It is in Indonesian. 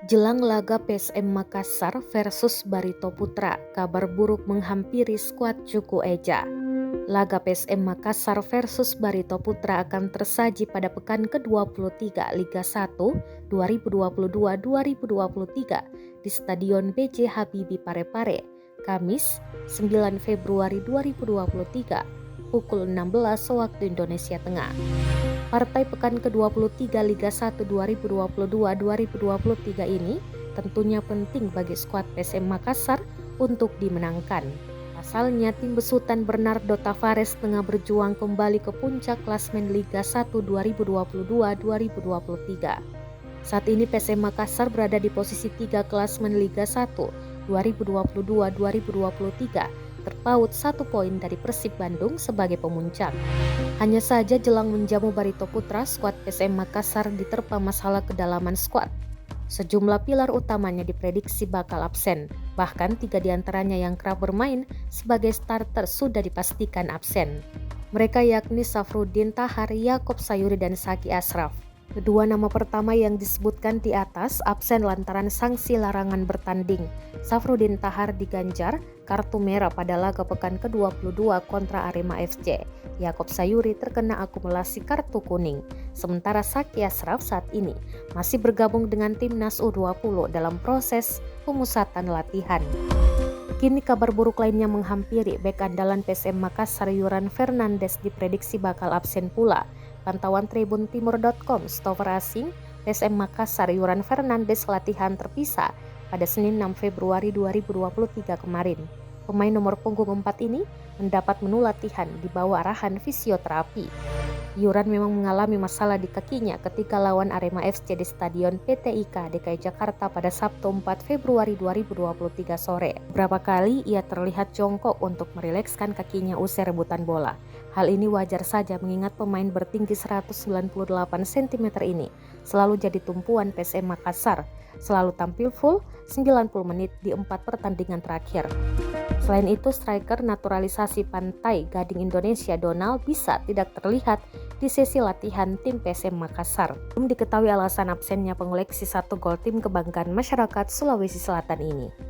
Jelang laga PSM Makassar versus Barito Putra, kabar buruk menghampiri skuad Cuku Eja. Laga PSM Makassar versus Barito Putra akan tersaji pada pekan ke-23 Liga 1 2022-2023 di Stadion B.J. Habibie Parepare, Kamis 9 Februari 2023, pukul 16 waktu Indonesia Tengah. Partai pekan ke-23 Liga 1 2022-2023 ini tentunya penting bagi skuad PSM Makassar untuk dimenangkan. Pasalnya tim besutan Bernardo Tavares tengah berjuang kembali ke puncak klasmen Liga 1 2022-2023. Saat ini PSM Makassar berada di posisi 3 klasmen Liga 1 2022-2023, terpaut 1 poin dari Persib Bandung sebagai pemuncak. Hanya saja jelang menjamu Barito Putra, skuad PSM Makassar diterpa masalah kedalaman skuad. Sejumlah pilar utamanya diprediksi bakal absen, bahkan 3 diantaranya yang kerap bermain sebagai starter sudah dipastikan absen. Mereka yakni Safruddin Tahar, Yaakob Sayuri, dan Zaki Ashraf. Kedua nama pertama yang disebutkan di atas absen lantaran sanksi larangan bertanding. Safruddin Tahar diganjar kartu merah pada laga pekan ke-22 kontra Arema FC. Yaakob Sayuri terkena akumulasi kartu kuning. Sementara Zaki Ashraf saat ini masih bergabung dengan timnas U20 dalam proses pemusatan latihan. Kini kabar buruk lainnya menghampiri. Bek andalan PSM Makassar Yuran Fernandes diprediksi bakal absen pula. Pantauan tribuntimur.com, stopper asing PSM Makassar Yuran Fernandes latihan terpisah pada Senin 6 Februari 2023 kemarin. Pemain nomor punggung 4 ini mendapat menu latihan di bawah arahan fisioterapi. Yuran memang mengalami masalah di kakinya ketika lawan Arema FC di Stadion PTIK DKI Jakarta pada Sabtu 4 Februari 2023 sore. Beberapa kali ia terlihat jongkok untuk merilekskan kakinya usai rebutan bola. Hal ini wajar saja mengingat pemain bertinggi 198 cm ini selalu jadi tumpuan PSM Makassar, selalu tampil full 90 menit di 4 pertandingan terakhir. Selain itu, striker naturalisasi Pantai Gading Indonesia Donald bisa tidak terlihat di sesi latihan tim PSM Makassar. Belum diketahui alasan absennya pengoleksi 1 gol tim kebanggaan masyarakat Sulawesi Selatan ini.